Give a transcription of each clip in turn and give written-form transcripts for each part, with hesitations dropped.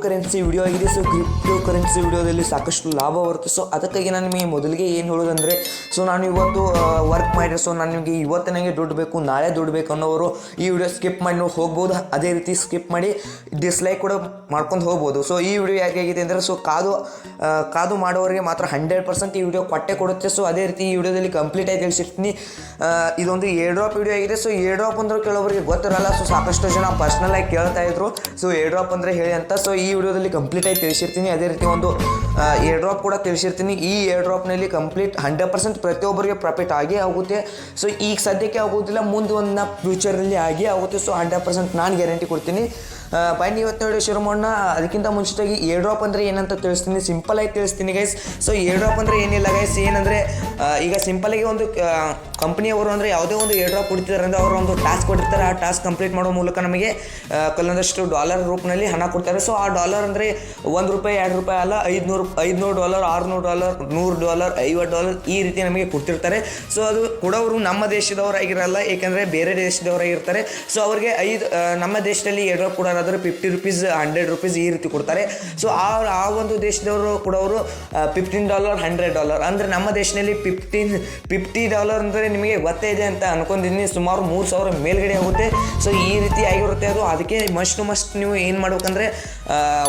Currency video ಆಗಿದೆ. So crypto currency ವಿಡಿಯೋದಲ್ಲಿ ಸಾಕಷ್ಟು ಲಾಭ ಬರುತ್ತೆ. ಸೊ ಅದಕ್ಕಾಗಿ ನಾನು ನಿಮಗೆ ಮೊದಲಿಗೆ ಏನು ಹೇಳೋದಂದರೆ, ಸೊ ನಾನು ಇವತ್ತು ವರ್ಕ್ ಮಾಡಿದ್ರೆ, ಸೊ ನಾನು ನಿಮಗೆ ಇವತ್ತು ನನಗೆ ದುಡ್ಡು ಬೇಕು, ನಾಳೆ ದುಡ್ಡು ಬೇಕು ಅನ್ನೋರು ಈ ವಿಡಿಯೋ ಸ್ಕಿಪ್ ಮಾಡಿ ನೀವು ಹೋಗ್ಬೋದು. ಅದೇ ರೀತಿ ಸ್ಕಿಪ್ ಮಾಡಿ ಡಿಸ್ಲೈಕ್ ಕೂಡ ಮಾಡ್ಕೊಂಡು ಹೋಗ್ಬೋದು. ಸೊ ಈ ವಿಡಿಯೋ ಯಾಕಾಗಿದೆ ಅಂದರೆ, ಸೊ ಕಾದು ಮಾಡೋರಿಗೆ ಮಾತ್ರ 100% ಈ ವಿಡಿಯೋ ಕೊಟ್ಟೆ ಕೊಡುತ್ತೆ. ಸೊ ಅದೇ ರೀತಿ ಈ ವಿಡಿಯೋದಲ್ಲಿ ಕಂಪ್ಲೀಟ್ ಆಗಿ ತಿಳಿಸಿರ್ತೀನಿ. ಇದೊಂದು ಏರ್ ಡ್ರಾಪ್ ವಿಡಿಯೋ ಆಗಿದೆ. ಸೊ ಏರ್ ಡ್ರಾಪ್ ಅಂದ್ರೆ ಕೆಲವರಿಗೆ ಗೊತ್ತಿರಲ್ಲ. ಸೊ ಸಾಕಷ್ಟು ಜನ ಪರ್ಸ್ನಲ್ ಆಗಿ ಕೇಳ್ತಾ ಇದ್ರು, ಸೊ ಏರ್ ಡ್ರಾಪ್ ಅಂದರೆ ಹೇಳಿ ಅಂತ. ಸೊ ಈ ವಿಡಿಯೋದಲ್ಲಿ ಕಂಪ್ಲೀಟ್ ಆಗಿ ತಿಳಿಸಿರ್ತೀನಿ. ಅದೇ ರೀತಿ ಒಂದು ಏರ್ ಡ್ರಾಪ್ ಕೂಡ ತಿಳಿಸಿರ್ತೀನಿ. ಈ ಏರ್ ಡ್ರಾಪ್ನಲ್ಲಿ ಕಂಪ್ಲೀಟ್ 100% ಪ್ರತಿಯೊಬ್ಬರಿಗೆ ಪ್ರಾಫಿಟ್ ಆಗೇ ಆಗುತ್ತೆ. ಸೊ ಈಗ ಸದ್ಯಕ್ಕೆ ಆಗೋದಿಲ್ಲ, ಮುಂದೆ ಒಂದು ಫ್ಯೂಚರಲ್ಲಿ ಆಗೇ ಆಗುತ್ತೆ. ಸೊ 100% ನಾನು ಗ್ಯಾರಂಟಿ ಕೊಡ್ತೀನಿ. ಬನ್ನಿ ಇವತ್ತು ವಿಡಿಯೋ ಶುರು ಮಾಡೋಣ. ಅದಕ್ಕಿಂತ ಮುಂಚಿತವಾಗಿ ಏರ್ ಡ್ರಾಪ್ ಅಂದರೆ ಏನಂತ ತಿಳಿಸ್ತೀನಿ, ಸಿಂಪಲ್ ಆಗಿ ತಿಳಿಸ್ತೀನಿ ಗೈಸ್. ಸೊ ಏರ್ ಡ್ರಾಪ್ ಅಂದರೆ ಏನಿಲ್ಲ ಗೈಸ್, ಏನಂದರೆ ಈಗ ಸಿಂಪಲಾಗಿ ಒಂದು ಕಂಪ್ನಿಯವರು ಅಂದರೆ ಯಾವುದೇ ಒಂದು ಏರ್ ಡ್ರಾಪ್ ಕೊಡ್ತಿದ್ದಾರೆ ಅಂದರೆ ಅವರು ಒಂದು ಟಾಸ್ಕ್ ಕೊಟ್ಟಿರ್ತಾರೆ. ಆ ಟಾಸ್ಕ್ ಕಂಪ್ಲೀಟ್ ಮಾಡೋ ಮೂಲಕ ನಮಗೆ ಕೆಲವೊಂದಷ್ಟು ಡಾಲರ್ ರೂಪದಲ್ಲಿ ಹಣ ಕೊಡ್ತಾರೆ. ಸೊ ಆ ಡಾಲರ್ ಅಂದರೆ $1, $2 ಅಲ್ಲ, $500, $600, $100, $50 ಈ ರೀತಿ ನಮಗೆ ಕೊಡ್ತಿರ್ತಾರೆ. ಸೊ ಅದು ಕೊಡೋರು ನಮ್ಮ ದೇಶದವರಾಗಿರಲ್ಲ, ಏಕೆಂದರೆ ಬೇರೆ ದೇಶದವರಾಗಿರ್ತಾರೆ. ಸೊ ಅವ್ರಿಗೆ ನಮ್ಮ ದೇಶದಲ್ಲಿ ಏರ್ ಡ್ರಾಪ್ ಕೊಡೋರಾದ್ರೆ $50, $100 ಈ ರೀತಿ ಕೊಡ್ತಾರೆ. ಸೊ ಆ ಒಂದು ದೇಶದವರು ಕೊಡೋರು $15, $100 ಅಂದರೆ ನಮ್ಮ ದೇಶದಲ್ಲಿ $50 ಅಂದರೆ ನಿಮಗೆ ಗೊತ್ತೇ ಇದೆ ಅಂತ ಅನ್ಕೊಂಡಿದ್ದೀನಿ. ಸುಮಾರು 3,000 ಮೇಲ್ಗಡೆ ಆಗುತ್ತೆ. ಸೊ ಈ ರೀತಿ ಆಗಿರುತ್ತೆ ಅದು. ಅದಕ್ಕೆ ಮಸ್ಟ್ ನೀವು ಏನು ಮಾಡ್ಬೇಕಂದ್ರೆ,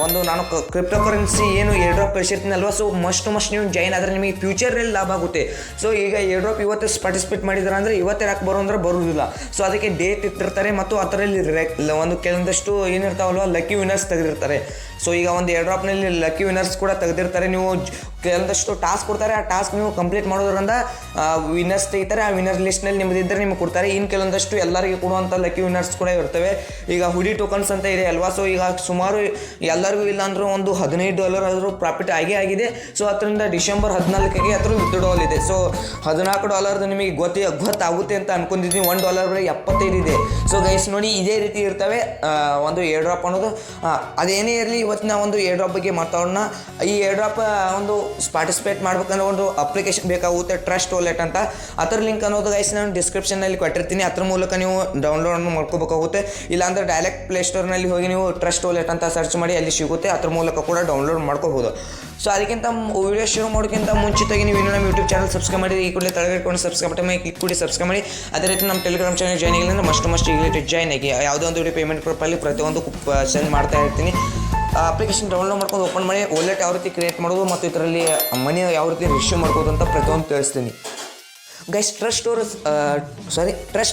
ಒಂದು ನಾನು ಕ್ರಿಪ್ಟೋ ಕರೆನ್ಸಿ ಏನು ಏರ್ ಡ್ರಾಪ್ ಕಳಿಸಿರ್ತೀನಲ್ವ, ಸೊ ಮಸ್ಟ್ ನೀವು ಜಾಯಿನ್ ಆದರೆ ನಿಮಗೆ ಫ್ಯೂಚರಲ್ಲಿ ಲಾಭ ಆಗುತ್ತೆ. ಸೊ ಈಗ ಏರ್ ಡ್ರಾಪ್ ಇವತ್ತು ಪಾರ್ಟಿಸಿಪೇಟ್ ಮಾಡಿದ್ರೆ ಅಂದರೆ ಇವತ್ತೇ ಯಾಕೆ ಅಂದ್ರೆ ಬರುವುದಿಲ್ಲ. ಸೊ ಅದಕ್ಕೆ ಡೇಟ್ ಇಟ್ಟಿರ್ತಾರೆ ಮತ್ತು ಅದರಲ್ಲಿ ಒಂದು ಕೆಲವೊಂದಷ್ಟು ಏನಿರ್ತಾವಲ್ವ ಲಕ್ಕಿ ವಿನರ್ಸ್ ತೆಗೆದಿರ್ತಾರೆ. ಸೊ ಈಗ ಒಂದು ಏರ್ ಡ್ರಾಪ್ನಲ್ಲಿ ಲಕ್ಕಿ ವಿನರ್ಸ್ ಕೂಡ ತೆಗೆದಿರ್ತಾರೆ. ನೀವು ಕೆಲವೊಂದಷ್ಟು ಟಾಸ್ಕ್ ಕೊಡ್ತಾರೆ, ಆ ಟಾಸ್ಕ್ ನೀವು ಕಂಪ್ಲೀಟ್ ಮಾಡೋದ್ರಿಂದ ವಿನ್ನರ್ಸ್ ತೆಗಿತಾರೆ. ಆ ವಿನ್ನರ್ ಲಿಸ್ಟ್ನಲ್ಲಿ ನಿಮ್ಮದು ಇದ್ದರೆ ನಿಮ್ಗೆ ಕೊಡ್ತಾರೆ. ಇನ್ನು ಕೆಲವೊಂದಷ್ಟು ಎಲ್ಲರಿಗೂ ಕೊಡುವಂಥ ಲಕ್ಕಿ ವಿನ್ನರ್ಸ್ ಕೂಡ ಇರ್ತವೆ. ಈಗ ಹುಡಿ ಟೋಕನ್ಸ್ ಅಂತ ಇದೆ ಅಲ್ವಾ. ಸೊ ಈಗ ಸುಮಾರು ಎಲ್ಲರಿಗೂ ಇಲ್ಲ ಅಂದರೂ ಒಂದು $15 ಆದರೂ ಪ್ರಾಫಿಟ್ ಆಗಿದೆ. ಸೊ ಅದರಿಂದ ಡಿಸೆಂಬರ್ 14ಗೆ ಹತ್ರ ವಿತ್ಡ್ರಾವಲ್ ಇದೆ. ಸೊ $14 ನಿಮಗೆ ಗೊತ್ತಾಗುತ್ತೆ ಅಂತ ಅನ್ಕೊಂಡಿದ್ದೀನಿ. $1 ಬರೀ 75 ಇದೆ. ಸೊ ಗೈಸ್ ನೋಡಿ, ಇದೇ ರೀತಿ ಇರ್ತವೆ ಒಂದು ಏರ್ ಡ್ರಾಪ್ ಅನ್ನೋದು. ಅದೇನೇ ಇರಲಿ, ಇವತ್ತು ನಾವು ಒಂದು ಏರ್ ಡ್ರಾಪ್ ಬಗ್ಗೆ ಮಾತಾಡೋಣ. ಈ ಏರ್ ಡ್ರಾಪ್ ಒಂದು ಪಾರ್ಟಿಸಿಪೇಟ್ ಮಾಡ್ಬೇಕಂದ್ರೆ ಒಂದು ಅಪ್ಲಿಕೇಶನ್ ಬೇಕಾಗುತ್ತೆ, ಟ್ರಸ್ಟ್ ವಾಲೆಟ್ ಅಂತ. ಅದರ ಲಿಂಕ್ ಅನ್ನೋದು ಗೈಸ್ ನಾನು ಡಿಸ್ಕ್ರಿಪ್ಷನ್ನಲ್ಲಿ ಕೊಟ್ಟಿರ್ತೀನಿ. ಅದ್ರ ಮೂಲಕ ನೀವು ಡೌನ್ಲೋಡ್ ಮಾಡ್ಕೋಬೇಕಾಗುತ್ತೆ. ಇಲ್ಲಾಂದರೆ ಡೈರೆಕ್ಟ್ ಪ್ಲೇಸ್ಟೋರ್ನಲ್ಲಿ ಹೋಗಿ ನೀವು ಟ್ರಸ್ಟ್ ವಾಲೆಟ್ ಅಂತ ಸರ್ಚ್ ಮಾಡಿ ಅಲ್ಲಿ ಸಿಗುತ್ತೆ. ಅದ್ರ ಮೂಲಕ ಕೂಡ ಡೌನ್ಲೋಡ್ ಮಾಡ್ಕೋಬೋದು. ಸೊ ಅದಕ್ಕಿಂತ ವಿಡಿಯೋ ಶುರು ಮಾಡೋಕ್ಕಿಂತ ಮುಂಚಿತವಾಗಿ ನೀವು ಇನ್ನೂ ನಮ್ಮ ಯೂಟ್ಯೂಬ್ ಚಾನಲ್ ಸಬ್ಸ್ಕ್ರೈಬ್ ಮಾಡಿ, ಈ ಕೂಡಲೇ ತಳಗಡೆ ಸಬ್ಸ್ಕ್ರೈಬ್ ಬಟನ್ ಮೇಲೆ ಕ್ಲಿಕ್ ಮಾಡಿ ಸಬ್ಸ್ಕ್ರೈಬ್ ಮಾಡಿ. ಅದೇ ರೀತಿ ನಮ್ಮ ಟೆಲಿಗ್ರಾಮ್ ಚಾನಲ್ ಜಾಯ್ನ್ ಆಗಿಲ್ಲ ಅಂದರೆ ಮಸ್ಟ್ ಈಗ ಜಾಯ್ನ್ ಆಗಿ. ಯಾವುದೇ ಒಂದು ವಿಡಿಯೋ ಪೇಮೆಂಟ್ ಗ್ರೂಪಲ್ಲಿ ಪ್ರತಿಯೊಂದು ಸೆಂಡ್ ಮಾಡ್ತಾ ಇರ್ತೀನಿ. ಅಪ್ಲಿಕೇಶನ್ ಡೌನ್ಲೋಡ್ ಮಾಡ್ಕೊಂಡು ಓಪನ್ ಮಾಡಿ ವಾಲೆಟ್ ಯಾವ ರೀತಿ ಕ್ರಿಯೇಟ್ ಮಾಡೋದು ಮತ್ತು ಇದರಲ್ಲಿ ಮನಿ ಯಾವ ರೀತಿ ರಿಸೀವ್ ಮಾಡ್ಬೋದು ಅಂತ ಪ್ರತಿಯೊಂದು ತಿಳಿಸ್ತೀನಿ guys. Trust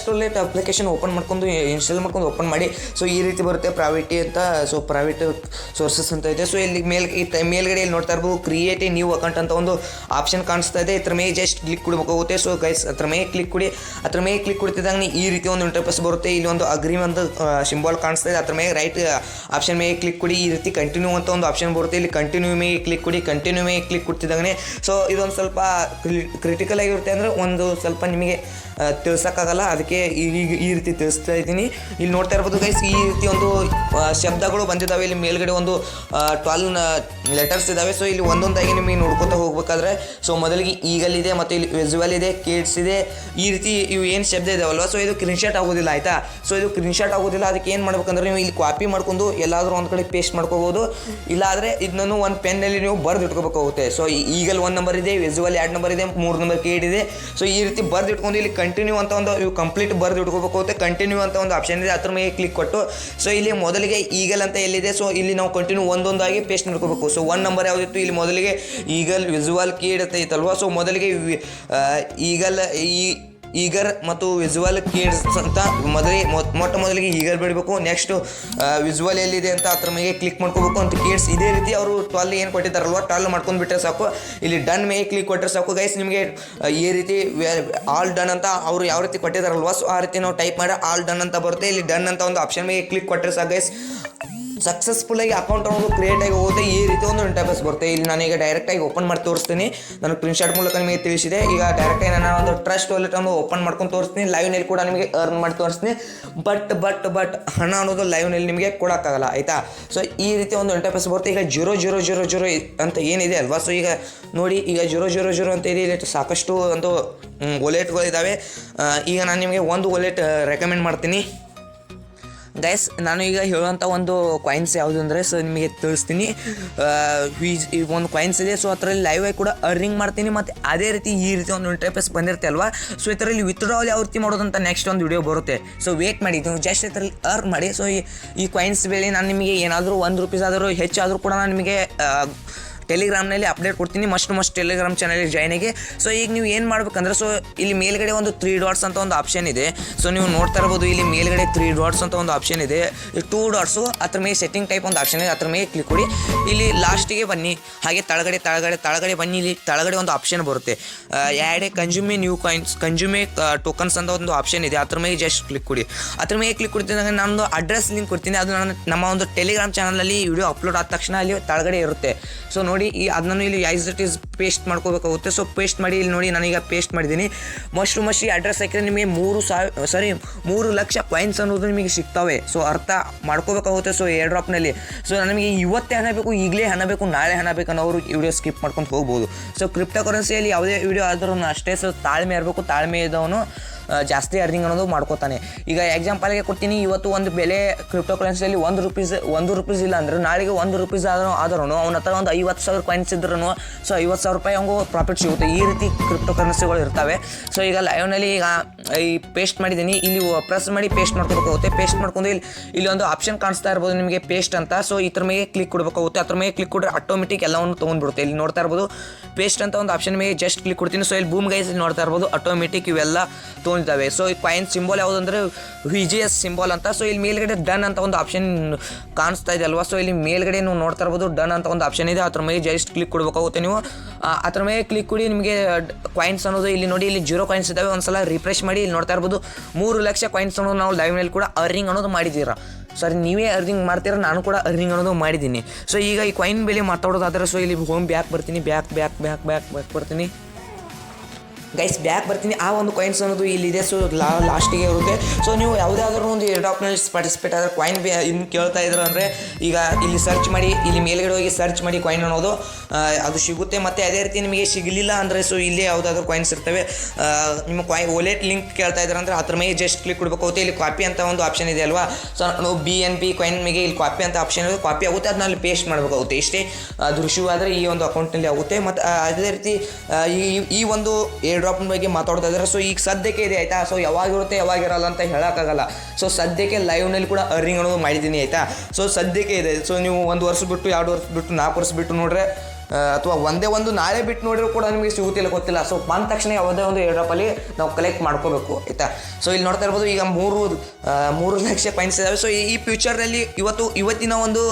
wallet application open ಮಾಡ್ಕೊಂಡು ಇನ್ಸ್ಟಾಲ್ ಮಾಡ್ಕೊಂಡು ಓಪನ್ ಮಾಡಿ. ಸೊ ಈ ರೀತಿ ಬರುತ್ತೆ ಪ್ರೈವೇಟಿ ಅಂತ. ಸೊ ಪ್ರೈವೇಟ್ ಸೋರ್ಸಸ್ ಅಂತ ಇದೆ. ಸೊ ಇಲ್ಲಿ ಮೇಲ್ಗಡೆ ಇಲ್ಲಿ ನೋಡ್ತಾ ಇರ್ಬೋದು ಕ್ರಿಯೇಟ್ ಎ ನ್ಯೂ ಅಕೌಂಟ್ ಅಂತ ಒಂದು ಆಪ್ಷನ್ ಕಾಣಿಸ್ತಾ ಇದೆ. ಇದ್ರ ಮೇಲೆ ಜಸ್ಟ್ ಕ್ಲಿಕ್ ಕೊಡಬೇಕಾಗುತ್ತೆ. ಸೊ ಗೈಸ್ ಅದ್ರ ಮೇಲೆ ಕ್ಲಿಕ್ ಕೊಡ್ತಿದ್ದಾಗ ಈ ರೀತಿ ಒಂದು ಇಂಟರ್ಫೇಸ್ ಬರುತ್ತೆ. ಇಲ್ಲಿ ಒಂದು ಅಗ್ರಿ ಒಂದು ಸಿಂಬಾಲ್ ಕಾಣಿಸ್ತಾ ಇದೆ. ಅದ್ರ ಮೇಲೆ ರೈಟ್ ಆಪ್ಷನ್ ಮೇಲೆ ಕ್ಲಿಕ್ ಕೊಡಿ. ಈ ರೀತಿ ಕಂಟಿನ್ಯೂ ಅಂತ ಒಂದು ಆಪ್ಷನ್ ಬರುತ್ತೆ. ಇಲ್ಲಿ ಕಂಟಿನ್ಯೂ ಮೇಲೆ ಕ್ಲಿಕ್ ಕೊಡಿ. ಕಂಟಿನ್ಯೂ ಮೇಲೆ ಕ್ಲಿಕ್ ಕೊಡ್ತಿದ್ದಾಗನೇ ಸೊ ಇದೊಂದು ಸ್ವಲ್ಪ ಕ್ರಿಟಿಕಲ್ ಆಗಿರುತ್ತೆ, ಅಂದರೆ ಒಂದು ಸ್ವಲ್ಪ ನಿಮಗೆ ತಿಳಿಸೋಕ್ಕಾಗಲ್ಲ. ಅದಕ್ಕೆ ಈ ರೀತಿ ತಿಳಿಸ್ತಾ ಇದ್ದೀನಿ. ಇಲ್ಲಿ ನೋಡ್ತಾ ಇರ್ಬೋದು ಗೈಸ್, ಈ ರೀತಿ ಒಂದು ಶಬ್ದಗಳು ಬಂದಿದ್ದಾವೆ. ಇಲ್ಲಿ ಮೇಲ್ಗಡೆ ಒಂದು 12 ಲೆಟರ್ಸ್ ಇದ್ದಾವೆ. ಸೊ ಇಲ್ಲಿ ಒಂದೊಂದಾಗಿ ನಿಮಗೆ ನೋಡ್ಕೊತಾ ಹೋಗ್ಬೇಕಾದ್ರೆ, ಸೊ ಮೊದಲಿಗೆ ಈಗಲ್ ಇದೆ ಮತ್ತು ಇಲ್ಲಿ ವಿಜುವಲ್ ಇದೆ, ಕಿಡ್ಸ್ ಇದೆ. ಈ ರೀತಿ ಇವು ಏನು ಶಬ್ದ ಇದಾವಲ್ವ, ಸೊ ಇದು ಸ್ಕ್ರೀನ್ಶಾಟ್ ಆಗೋದಿಲ್ಲ, ಆಯಿತಾ. ಸೊ ಇದು ಸ್ಕ್ರೀನ್ಶಾಟ್ ಆಗೋದಿಲ್ಲ. ಅದಕ್ಕೆ ಏನು ಮಾಡ್ಬೇಕಂದ್ರೆ ನೀವು ಇಲ್ಲಿ ಕಾಪಿ ಮಾಡ್ಕೊಂಡು ಎಲ್ಲಾದರೂ ಒಂದು ಕಡೆ ಪೇಸ್ಟ್ ಮಾಡ್ಕೋಬೋದು. ಇಲ್ಲಾದರೆ ಇದನ್ನು ಒಂದು ಪೆನ್ನಲ್ಲಿ ನೀವು ಬರೆದು ಇಟ್ಕೋಬೇಕಾಗುತ್ತೆ. ಸೊ ಈಗಲ್ 1 ನಂಬರ್ ಇದೆ, ವಿಜುವಲ್ 2 ನಂಬರ್ ಇದೆ, 3 ನಂಬರ್ ಕಿಡ್ ಇದೆ. ಸೊ ಈ ರೀತಿ ಬರೆದು ಇಟ್ಕೊಂಡು ಇಲ್ಲಿ ಕಂಟಿನ್ಯೂ ಅಂತ ಒಂದು ಇವು ಕಂಪ್ಲೀಟ್ ಬರೆದು ಇಟ್ಕೋಬೇಕಾಗುತ್ತೆ. ಕಂಟಿನ್ಯೂ ಅಂತ ಒಂದು ಆಪ್ಷನ್ ಇದೆ, ಅದ್ರ ಮೇಲೆ ಕ್ಲಿಕ್ ಕೊಟ್ಟು ಸೊ ಇಲ್ಲಿ ಮೊದಲಿಗೆ ಈಗಲ್ ಅಂತ ಎಲ್ಲಿದೆ, ಸೊ ಇಲ್ಲಿ ನಾವು ಕಂಟಿನ್ಯೂ ಒಂದೊಂದಾಗಿ ಪೇಸ್ಟ್ ಮಾಡ್ಕೋಬೇಕು. ಸೊ 1 ನಂಬರ್ ಯಾವುದಿತ್ತು, ಇಲ್ಲಿ ಮೊದಲಿಗೆ ಈಗಲ್ ವಿಜುವಲ್ ಕೀಡ್ ಅಂತ ಇತ್ತಲ್ವ. ಸೊ ಮೊದಲಿಗೆ ಈಗರ್ ಮತ್ತು ವಿಜುವಲ್ ಕೀಡ್ಸ್ ಅಂತ ಮೊದಲಿಗೆ ಈಗರ್ ಬಿಡಬೇಕು. ನೆಕ್ಸ್ಟು ವಿಜುವಲ್ ಎಲ್ಲಿದೆ ಅಂತ ಅದ್ರ ಮೇಲೆ ಕ್ಲಿಕ್ ಮಾಡ್ಕೋಬೇಕು ಅಂತ ಕೀಡ್ಸ್. ಇದೇ ರೀತಿ ಅವರು 12 ಏನು ಕೊಟ್ಟಿದ್ದಾರಲ್ವ 12 ಮಾಡ್ಕೊಂಡು ಬಿಟ್ಟರೆ ಸಾಕು. ಇಲ್ಲಿ ಡನ್ ಮೇಲೆ ಕ್ಲಿಕ್ ಕೊಟ್ಟರೆ ಸಾಕು ಗೈಸ್. ನಿಮಗೆ ಈ ರೀತಿ ಆಲ್ ಡನ್ ಅಂತ ಅವರು ಯಾವ ರೀತಿ ಕೊಟ್ಟಿದ್ದಾರಲ್ವ, ಸೊ ಆ ರೀತಿ ನಾವು ಟೈಪ್ ಮಾಡಿ ಆಲ್ ಡನ್ ಅಂತ ಬರುತ್ತೆ. ಇಲ್ಲಿ ಡನ್ ಅಂತ ಒಂದು ಆಪ್ಷನ್ ಮೇಲೆ ಕ್ಲಿಕ್ ಕೊಟ್ಟರೆ ಸಾಕು ಗೈಸ್. ಸಕ್ಸಸ್ಫುಲ್ಲಾಗಿ ಅಕೌಂಟ್ ಅನ್ನೋದು ಕ್ರಿಯೇಟ್ ಆಗಿ ಹೋಗುತ್ತೆ. ಈ ರೀತಿ ಒಂದು ಇಂಟರ್ಫೇಸ್ ಬರುತ್ತೆ. ಇಲ್ಲಿ ನಾನೀಗ ಡೈರೆಕ್ಟಾಗಿ ಓಪನ್ ಮಾಡಿ ತೋರಿಸ್ತೀನಿ. ನಾನು ಸ್ಕ್ರೀನ್ಶಾಟ್ ಮೂಲಕ ನಿಮಗೆ ತಿಳಿಸಿದೆ. ಈಗ ಡೈರೆಕ್ಟಾಗಿ ನಾನು ಒಂದು ಟ್ರಸ್ಟ್ ವಾಲೆಟ್ ಅನ್ನು ಓಪನ್ ಮಾಡ್ಕೊಂಡು ತೋರಿಸ್ತೀನಿ. ಲೈವ್ನಲ್ಲಿ ಕೂಡ ನಿಮಗೆ ಅರ್ನ್ ಮಾಡಿ ತೋರಿಸ್ತೀನಿ. ಬಟ್ ಹಣ ಅನ್ನೋದು ಲೈವ್ನಲ್ಲಿ ನಿಮಗೆ ಕೊಡೋಕ್ಕಾಗಲ್ಲ, ಆಯಿತಾ. ಸೊ ಈ ರೀತಿ ಒಂದು ಇಂಟರ್ಫೇಸ್ ಬರುತ್ತೆ. ಈಗ 0.000 ಅಂತ ಏನಿದೆ ಅಲ್ವಾ, ಸೊ ಈಗ ನೋಡಿ, ಈಗ 0.000 ಅಂತ ಇದೆ. ಇಲ್ಲಿ ಸಾಕಷ್ಟು ಒಂದು ವಾಲೆಟ್ಗಳಿದ್ದಾವೆ. ಈಗ ನಾನು ನಿಮಗೆ ಒಂದು ವಾಲೆಟ್ ರೆಕಮೆಂಡ್ ಮಾಡ್ತೀನಿ. ಗೈಸ್ ನಾನು ಈಗ ಹೇಳುವಂಥ ಒಂದು ಕಾಯಿನ್ಸ್ ಯಾವುದು ಅಂದರೆ ಸೊ ನಿಮಗೆ ತಿಳಿಸ್ತೀನಿ. ಈ ಒಂದು ಕಾಯಿನ್ಸ್ ಇದೆ, ಸೊ ಅದರಲ್ಲಿ ಲೈವ್ ಆಗಿ ಕೂಡ ಅರ್ನಿಂಗ್ ಮಾಡ್ತೀನಿ. ಮತ್ತು ಅದೇ ರೀತಿ ಈ ರೀತಿ ಒಂದು ಇಂಟರ್ಫೇಸ್ ಬಂದಿರುತ್ತೆ ಅಲ್ವಾ, ಸೊ ಇದರಲ್ಲಿ ವಿತ್ಡ್ರಾವಲ್ ಯಾವ ರೀತಿ ಮಾಡೋದಂತ ನೆಕ್ಸ್ಟ್ ಒಂದು ವಿಡಿಯೋ ಬರುತ್ತೆ. ಸೊ ವೇಟ್ ಮಾಡಿ, ನೀವು ಜಸ್ಟ್ ಇದರಲ್ಲಿ ಅರ್ನ್ ಮಾಡಿ. ಸೊ ಈ ಕಾಯಿನ್ಸ್ ಬೆಲೆ ನಾನು ನಿಮಗೆ ಏನಾದರೂ ₹1 ಆದರೂ ಹೆಚ್ಚಾದರೂ ಕೂಡ ನಾನು ನಿಮಗೆ ಟೆಲಿಗ್ರಾಮ್ನಲ್ಲಿ ಅಪ್ಡೇಟ್ ಕೊಡ್ತೀನಿ. ಮಸ್ಟ್ ಟೆಲಿಗ್ರಾಮ್ ಚಾನಲ್ಗೆ ಜಾಯ್ನ್ ಆಗಿ. ಸೊ ಈಗ ನೀವು ಏನು ಮಾಡ್ಬೇಕಂದ್ರೆ, ಸೊ ಇಲ್ಲಿ ಮೇಲ್ಗಡೆ ಒಂದು 3 ಡಾಟ್ಸ್ ಅಂತ ಒಂದು ಆಪ್ಷನ್ ಇದೆ. ಸೊ ನೀವು ನೋಡ್ತಾ ಇರ್ಬೋದು, ಇಲ್ಲಿ ಮೇಲ್ಗಡೆ 3 ಡಾಟ್ಸ್ ಅಂತ ಒಂದು ಆಪ್ಷನ್ ಇದೆ. 2 ಡಾಟ್ಸು ಅದ್ರ ಮೇಲೆ ಸೆಟ್ಟಿಂಗ್ ಟೈಪ್ ಒಂದು ಆಪ್ಷನ್ ಇದೆ, ಅದ್ರ ಮೇಲೆ ಕ್ಲಿಕ್ ಕೊಡಿ. ಇಲ್ಲಿ ಲಾಸ್ಟಿಗೆ ಬನ್ನಿ, ಹಾಗೆ ತಳಗಡೆ ಬನ್ನಿ. ಇಲ್ಲಿ ತಳಗಡೆ ಒಂದು ಆಪ್ಷನ್ ಬರುತ್ತೆ, ಆ್ಯಡ್ ಕನ್ಸ್ಯೂಮೇ ನ್ಯೂ ಕಾಯಿನ್ಸ್, ಕನ್ಸ್ಯೂಮೇ ಟೋಕನ್ಸ್ ಅಂತ ಒಂದು ಆಪ್ಷನ್ ಇದೆ. ಅದ್ರ ಮೇಲೆ ಜಸ್ಟ್ ಕ್ಲಿಕ್ ಕೊಡಿ. ಅದ್ರ ಮೇಲೆ ಕ್ಲಿಕ್ ಕೊಡ್ತಿದ್ದಾಗ ನಾನೊಂದು ಅಡ್ರೆಸ್ ಲಿಂಕ್ ಕೊಡ್ತೀನಿ. ಅದು ನಮ್ಮ ಒಂದು ಟೆಲಿಗ್ರಾಮ್ ಚಾನಲಲ್ಲಿ ವಿಡಿಯೋ ಅಪ್ಲೋಡ್ ಆದ ತಕ್ಷಣ ಅಲ್ಲಿ ತಳಗಡೆ ಇರುತ್ತೆ. ಸೊ ನೋಡಿ, ಅದನ್ನು ಇಲ್ಲಿ ಆಸ್ ಇಟ್ ಈಸ್ ಪೇಸ್ಟ್ ಮಾಡ್ಕೋಬೇಕಾಗುತ್ತೆ. ಸೊ ಪೇಸ್ಟ್ ಮಾಡಿ, ಇಲ್ಲಿ ನೋಡಿ ನಾನೀಗ ಪೇಸ್ಟ್ ಮಾಡಿದ್ದೀನಿ. ಮಸ್ಟ್ ಈ ಅಡ್ರೆಸ್ ಹಾಕಿದ್ರೆ ನಿಮಗೆ 3 ಲಕ್ಷ ಕಾಯಿನ್ಸ್ ಅನ್ನೋದು ನಿಮಗೆ ಸಿಗ್ತವೆ. ಸೊ ಅರ್ಥ ಮಾಡ್ಕೋಬೇಕಾಗುತ್ತೆ. ಸೊ ಏರ್ ಡ್ರಾಪ್ನಲ್ಲಿ ಸೊ ನಮಗೆ ಇವತ್ತೇ ಹಣ ಬೇಕು, ಈಗಲೇ ಹಣ ಬೇಕು, ನಾಳೆ ಹಣ ಬೇಕು ಅನ್ನೋರು ಈ ವಿಡಿಯೋ ಸ್ಕಿಪ್ ಮಾಡ್ಕೊಂಡು ಹೋಗ್ಬೋದು. ಸೊ ಕ್ರಿಪ್ಟೋ ಕರೆನ್ಸಿಯಲ್ಲಿ ಯಾವುದೇ ವಿಡಿಯೋ ಆದ್ರೂ ಅಷ್ಟೇ, ಸೊ ತಾಳ್ಮೆ ಇರಬೇಕು. ತಾಳ್ಮೆ ಇದ್ದವನು ಜಾಸ್ತಿ ಅರ್ನಿಂಗ್ ಅನ್ನೋದು ಮಾಡ್ಕೋತಾನೆ. ಈಗ ಎಕ್ಸಾಂಪಲ್ಗೆ ಕೊಡ್ತೀನಿ, ಇವತ್ತು ಒಂದು ಬೆಲೆ ಕ್ರಿಪ್ಟೋ ಕರೆನ್ಸಿಯಲ್ಲಿ ₹1 ಇಲ್ಲ ಅಂದರೆ ನಾಳೆಗೆ ₹1 ಆದ್ರೂ ಅವನ ಹತ್ರ ಒಂದು 50,000 ಕಾಯಿನ್ಸ್ ಇದ್ರೂ ಸೊ ₹50,000 ಅವನಿಗೂ ಪ್ರಾಫಿಟ್ ಸಿಗುತ್ತೆ. ಈ ರೀತಿ ಕ್ರಿಪ್ಟೋ ಕರೆನ್ಸಿಗಳು ಇರ್ತವೆ. ಸೊ ಈಗ ಲೈವ್ನಲ್ಲಿ ಈಗ ಈ ಪೇಸ್ಟ್ ಮಾಡಿದ್ದೀನಿ, ಇಲ್ಲಿ ಪ್ರೆಸ್ ಮಾಡಿ ಪೇಸ್ಟ್ ಮಾಡ್ಕೋಬೇಕಾಗುತ್ತೆ. ಪೇಸ್ಟ್ ಮಾಡ್ಕೊಂಡು ಇಲ್ಲಿ ಒಂದು ಆಪ್ಷನ್ ಕಾಣಿಸ್ತಾ ಇರ್ಬೋದು ನಿಮಗೆ, ಪೇಸ್ಟ್ ಅಂತ. ಸೊ ಇದ್ರ ಮೇಲೆ ಕ್ಲಿಕ್ ಕೊಡಬೇಕಾಗುತ್ತೆ. ಅದ್ರ ಮೇಲೆ ಕ್ಲಿಕ್ ಕೊಟ್ಟರೆ ಆಟೋಮೆಟಿಕ್ ಎಲ್ಲವನ್ನು ತೊಗೊಂಡ್ಬಿಡುತ್ತೆ. ಇಲ್ಲಿ ನೋಡ್ತಾ ಇರ್ಬೋದು ಪೇಸ್ಟ್ ಅಂತ ಒಂದು ಆಪ್ಷನ್ ಮೇಲೆ ಜಸ್ಟ್ ಕ್ಲಿಕ್ ಕೊಡ್ತೀನಿ. ಸೊ ಇಲ್ಲಿ ಬೂಮ್ ಗೈಸ್ ನೋಡ್ತಾ ಇರ್ಬೋದು ಆಟೋಮೆಟಿಕ್ ಇವೆಲ್ಲ ತೊಗೊಂಡಿದ್ದಾವೆ. ಸೊ ಈ ಕಾಯಿನ್ ಸಿಂಬಲ್ ಯಾವುದು ಅಂದರೆ VGS ಸಿಂಬಲ್ ಅಂತ. ಸೊ ಇಲ್ಲಿ ಮೇಲ್ಗಡೆ ಡನ್ ಅಂತ ಒಂದು ಆಪ್ಷನ್ ಕಾಣಿಸ್ತಾ ಇದೆ ಅಲ್ವಾ. ಸೊ ಇಲ್ಲಿ ಮೇಲ್ಗಡೆ ನೀವು ನೋಡ್ತಾ ಇರ್ಬೋದು ಡನ್ ಅಂತ ಒಂದು ಆಪ್ಷನ್ ಇದೆ. ಅದ್ರ ಮೇಲೆ ಜಸ್ಟ್ ಕ್ಲಿಕ್ ಕೊಡಬೇಕಾಗುತ್ತೆ ನೀವು. ಅದ್ರ ಮೇಲೆ ಕ್ಲಿಕ್ ಕೊಡಿ, ನಿಮಗೆ ಕಾಯಿನ್ಸ್ ಅನ್ನೋದು ಇಲ್ಲಿ ನೋಡಿ, ಇಲ್ಲಿ 0 ಕಾಯಿನ್ಸ್ ಇದ್ದಾವೆ. ಒಂದ್ಸಲ ರಿಫ್ರೆಶ್ ಮಾಡಿ, ಇಲ್ಲಿ ನೋಡ್ತಾ ಇರ್ಬೋದು 3 ಲಕ್ಷ ಕಾಯಿನ್ಸ್ ಅನ್ನೋದು ನಾವು ಲೈವ್ನಲ್ಲಿ ಕೂಡ ಅರ್ನಿಂಗ್ ಅನ್ನೋದು ಮಾಡಿದ್ದೀರಾ. ಸರಿ, ನೀವೇ ಅರ್ನಿಂಗ್ ಮಾಡ್ತೀರಾ, ನಾನು ಕೂಡ ಅರ್ನಿಂಗ್ ಅನ್ನೋದು ಮಾಡಿದ್ದೀನಿ. ಸೊ ಈಗ ಈ ಕಾಯಿನ್ ಬೆಲೆ ಮಾತಾಡೋದಾದರೆ, ಸೊ ಇಲ್ಲಿ ಹೋಮ್ ಬ್ಯಾಕ್ ಬರ್ತೀನಿ, ಬ್ಯಾಕ್ ಬರ್ತೀನಿ ಗೈಸ್, ಬ್ಯಾಕ್ ಬರ್ತೀನಿ. ಆ ಒಂದು ಕಾಯಿನ್ಸ್ ಅನ್ನೋದು ಇಲ್ಲಿದೆ. ಸೊ ಲಾಸ್ಟಿಗೆ ಇರುತ್ತೆ. ಸೊ ನೀವು ಯಾವುದಾದ್ರೂ ಒಂದು ಏರ್ ಡ್ರಾಪ್ನಲ್ಲಿ ಪಾರ್ಟಿಸಿಪೇಟ್ ಆದರೆ ಕಾಯಿನ್ ಇನ್ನು ಕೇಳ್ತಾ ಇದ್ರು ಅಂದರೆ ಈಗ ಇಲ್ಲಿ ಸರ್ಚ್ ಮಾಡಿ, ಇಲ್ಲಿ ಮೇಲ್ಗಡೆ ಹೋಗಿ ಸರ್ಚ್ ಮಾಡಿ ಕಾಯಿನ್ ಅನ್ನೋದು ಅದು ಸಿಗುತ್ತೆ. ಮತ್ತು ಅದೇ ರೀತಿ ನಿಮಗೆ ಸಿಗಲಿಲ್ಲ ಅಂದರೆ ಸೊ ಇಲ್ಲೇ ಯಾವುದಾದ್ರೂ ಕಾಯಿನ್ಸ್ ಇರ್ತವೆ. ನಿಮ್ಮ ವಾಲೆಟ್ ಲಿಂಕ್ ಕೇಳ್ತಾ ಇದ್ದಾರೆ ಅಂದರೆ ಅದ್ರ ಮೇಲೆ ಜಸ್ಟ್ ಕ್ಲಿಕ್ ಕೊಡಬೇಕಾಗುತ್ತೆ. ಇಲ್ಲಿ ಕಾಪಿ ಅಂತ ಒಂದು ಆಪ್ಷನ್ ಇದೆ ಅಲ್ವಾ. ಸೊ ನಾವು BNB ಕಾಯಿನ್ ಮೇಲೆ ಇಲ್ಲಿ ಕಾಪಿ ಅಂತ ಆಪ್ಷನ್ ಇದೆ, ಕಾಪಿ ಆಗುತ್ತೆ, ಅದನ್ನ ಅಲ್ಲಿ ಪೇಸ್ಟ್ ಮಾಡಬೇಕಾಗುತ್ತೆ. ಇಷ್ಟೇ, ಅದು ರಿಸೀವ್ ಆದರೆ ಈ ಒಂದು ಅಕೌಂಟ್ನಲ್ಲಿ ಆಗುತ್ತೆ. ಮತ್ತು ಅದೇ ರೀತಿ ಈ ಒಂದು ಏರ್ ಡ್ರಾಪ್ ಬಗ್ಗೆ ಮಾತಾಡ್ತಾ ಇದ್ದಾರೆ. ಸೊ ಈಗ ಸದ್ಯಕ್ಕೆ ಇದೆ ಆಯಿತಾ. ಸೊ ಯಾವಾಗಿರುತ್ತೆ ಯಾವಾಗಿರಲ್ಲ ಅಂತ ಹೇಳೋಕ್ಕಾಗಲ್ಲ. ಸೊ ಸದ್ಯಕ್ಕೆ ಲೈವ್ನಲ್ಲಿ ಕೂಡ ಅರ್ನಿಂಗ್ ಅನ್ನೋದು ಮಾಡಿದ್ದೀನಿ ಆಯಿತಾ. ಸೊ ಸದ್ಯಕ್ಕೆ ಇದೆ. ಸೊ ನೀವು 1 ವರ್ಷ ಬಿಟ್ಟು, 2 ವರ್ಷ ಬಿಟ್ಟು, 4 ವರ್ಷ ಬಿಟ್ಟು ನೋಡ್ರೆ, ಅಥವಾ ಒಂದೇ ಒಂದು ನಾಳೆ ಬಿಟ್ಟು ನೋಡಿದ್ರು ಕೂಡ ನಿಮಗೆ ಸಿಗುತ್ತಿಲ್ಲ, ಗೊತ್ತಿಲ್ಲ. ಸೊ ಬಂದ ತಕ್ಷಣ ಯಾವುದೇ ಒಂದು ಏರ್ ಡ್ರಾಪಲ್ಲಿ ನಾವು ಕಲೆಕ್ಟ್ ಮಾಡ್ಕೋಬೇಕು ಆಯಿತಾ. ಸೊ ಇಲ್ಲಿ ನೋಡ್ತಾ ಇರ್ಬೋದು ಈಗ 3 ಲಕ್ಷ ಕಾಯಿನ್ಸ್ ಇದ್ದಾವೆ. ಸೊ ಈ ಫ್ಯೂಚರಲ್ಲಿ ಇವತ್ತಿನ ಒಂದು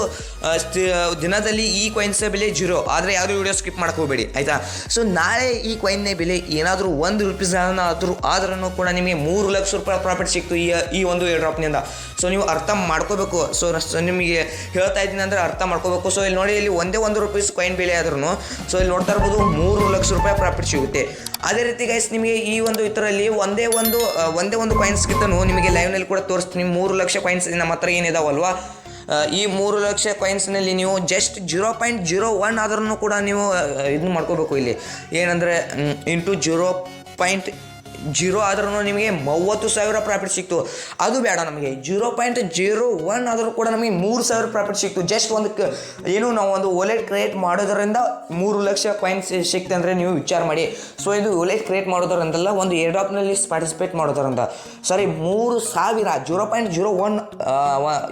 ದಿನದಲ್ಲಿ ಈ ಕಾಯಿನ್ಸ್ ಬೆಲೆ 0, ಆದರೆ ಯಾರು ವಿಡಿಯೋ ಸ್ಕಿಪ್ ಮಾಡಕ್ಕೆ ಹೋಗಬೇಡಿ ಆಯಿತಾ. ಸೊ ನಾಳೆ ಈ ಕಾಯಿನ್ನ ಬೆಲೆ ಏನಾದರೂ ₹1 ಆದ್ರೂ ಕೂಡ ನಿಮಗೆ ₹3 ಲಕ್ಷ ಪ್ರಾಫಿಟ್ ಸಿಕ್ತು ಈ ಒಂದು ಏರ್ ಡ್ರಾಪ್ನಿಂದ. ಸೊ ನೀವು ಅರ್ಥ ಮಾಡ್ಕೋಬೇಕು. ಸೊ ನಿಮಗೆ ಹೇಳ್ತಾ ಇದ್ದೀನಿ ಅಂದರೆ ಅರ್ಥ ಮಾಡ್ಕೋಬೇಕು. ಸೊ ಇಲ್ಲಿ ನೋಡಿ, ಇಲ್ಲಿ ಒಂದೇ ₹1 ಕಾಯಿನ್ ಬೆಲೆ ಆದ್ರೂ ಸೊ ಇಲ್ಲಿ ನೋಡ್ತಾ ಇರ್ಬೋದು ₹3 ಲಕ್ಷ ಪ್ರಾಫಿಟ್ ಸಿಗುತ್ತೆ. ಅದೇ ರೀತಿ ಗೈಸ್, ನಿಮಗೆ ಈ ಒಂದು ಇದರಲ್ಲಿ ಒಂದೇ ಒಂದು ಕಾಯಿನ್ಸ್ಗಿಂತನೂ ನಿಮಗೆ ಲೈವ್ನಲ್ಲಿ ಕೂಡ ತೋರಿಸ್ತೀನಿ. 3 ಲಕ್ಷ ಕಾಯಿನ್ಸ್ ನಮ್ಮ ಹತ್ರ ಏನಿದಾವಲ್ವಾ, ಈ 3 ಲಕ್ಷ ಕಾಯಿನ್ಸ್ನಲ್ಲಿ ನೀವು ಜಸ್ಟ್ 0.01 ಆದ್ರೂ ಕೂಡ ನೀವು ಇದನ್ನು ಮಾಡ್ಕೋಬೇಕು. ಇಲ್ಲಿ ಏನಂದರೆ ಇಂಟು 0.0 ಆದ್ರೂ ನಿಮಗೆ 30,000 ಪ್ರಾಫಿಟ್ ಸಿಕ್ತು. ಅದು ಬೇಡ, ನಮಗೆ 0.01 ಆದರೂ ಕೂಡ ನಮಗೆ 3,000 ಪ್ರಾಫಿಟ್ ಸಿಕ್ತು. ಜಸ್ಟ್ ನಾವು ಒಂದು ವಾಲೆಟ್ ಕ್ರಿಯೇಟ್ ಮಾಡೋದರಿಂದ 3 ಲಕ್ಷ ಕಾಯಿನ್ಸ್ ಸಿಕ್ತು ಅಂದರೆ ನೀವು ವಿಚಾರ ಮಾಡಿ. ಸೊ ಇದು ವಾಲೆಟ್ ಕ್ರಿಯೇಟ್ ಮಾಡೋದರಿಂದಲ್ಲ, ಒಂದು ಏರ್ ಡ್ರಾಪ್ನಲ್ಲಿ ಪಾರ್ಟಿಸಿಪೇಟ್ ಮಾಡೋದರಿಂದ. ಸರಿ, 3,000 0.01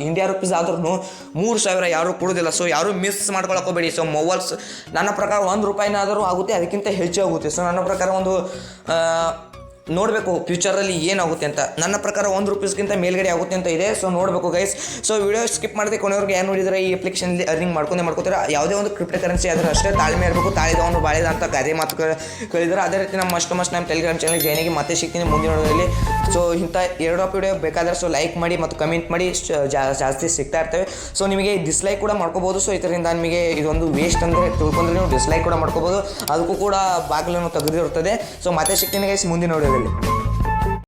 ಇಂಡಿಯಾ ರುಪೀಸ್ ಆದ್ರೂ 3,000 ಯಾರೂ ಕೊಡೋದಿಲ್ಲ. ಸೊ ಯಾರೂ ಮಿಸ್ ಮಾಡ್ಕೊಳಕ್ಕೆ ಹೋಗಬೇಡಿ. ಸೊ ಮೊಬೈಲ್ಸ್ ನನ್ನ ಪ್ರಕಾರ ₹1 ಆಗುತ್ತೆ, ಅದಕ್ಕಿಂತ ಹೆಚ್ಚು ಆಗುತ್ತೆ. ಸೊ ನನ್ನ ಪ್ರಕಾರ ಒಂದು ನೋಡಬೇಕು ಫ್ಯೂಚರಲ್ಲಿ ಏನಾಗುತ್ತೆ ಅಂತ. ನನ್ನ ಪ್ರಕಾರ ₹1 ಮೇಲ್ಗಡೆ ಆಗುತ್ತೆ ಅಂತ ಇದೆ. ಸೊ ನೋಡಬೇಕು ಗೈಸ್. ಸೊ ವಿಡಿಯೋ ಸ್ಕಿಪ್ ಮಾಡದೆ ಕೊನೆಯವ್ರಿಗೆ ಏನು ನೋಡಿದರೆ ಈ ಅಪ್ಲಿಕೇಶನ್ಲಿ ಅರ್ನಿಂಗ್ ಮಾಡ್ಕೊತಾರೆ. ಯಾವುದೇ ಒಂದು ಕ್ರಿಪ್ಟೋ ಕರೆನ್ಸಿ ಆದರೂ ಅಷ್ಟೇ ತಾಳ್ಮೆ ಇರಬೇಕು. ತಾಳಿದವನು ಬಾಳಿದ ಅಂತ ಗಾದೆ ಮಾತು ಕೇಳಿದರೆ. ಅದೇ ರೀತಿ ನಮ್ಮ ಮಸ್ಟ್ ನಮ್ಮ ಟೆಲಿಗ್ರಾಮ್ ಚಾನಲ್ ಜಾಯ್ನ್ ಆಗಿ ಮತ್ತೆ ಸಿಗ್ತೀನಿ ಮುಂದಿನ ವಿಡಿಯೋದಲ್ಲಿ. ಸೊ ಇಂಥ ಏರ್ ಡ್ರಾಪ್ ವಿಡಿಯೋ ಬೇಕಾದರೆ ಸೊ ಲೈಕ್ ಮಾಡಿ ಮತ್ತು ಕಮೆಂಟ್ ಮಾಡಿ, ಜಾಸ್ತಿ ಸಿಗ್ತಾ ಇರ್ತವೆ. ಸೊ ನಿಮಗೆ ಡಿಸ್ಲೈಕ್ ಕೂಡ ಮಾಡ್ಕೋಬೋದು. ಸೊ ಇದರಿಂದ ನಿಮಗೆ ಇದೊಂದು ವೇಸ್ಟ್ ಅಂದರೆ ತಿಳ್ಕೊಂಡ್ರೆ ನೀವು ಡಿಸ್ಲೈಕ್ ಕೂಡ ಮಾಡ್ಕೋಬೋದು. ಅದಕ್ಕೂ ಕೂಡ ಬಾಗಿಲನ್ನು ತೆಗೆದಿರ್ತದೆ. ಸೊ ಮತ್ತೆ ಸಿಗ್ತೀನಿ ಗೈಸ್ ಮುಂದಿನ ವಿಡಿಯೋದಲ್ಲಿ.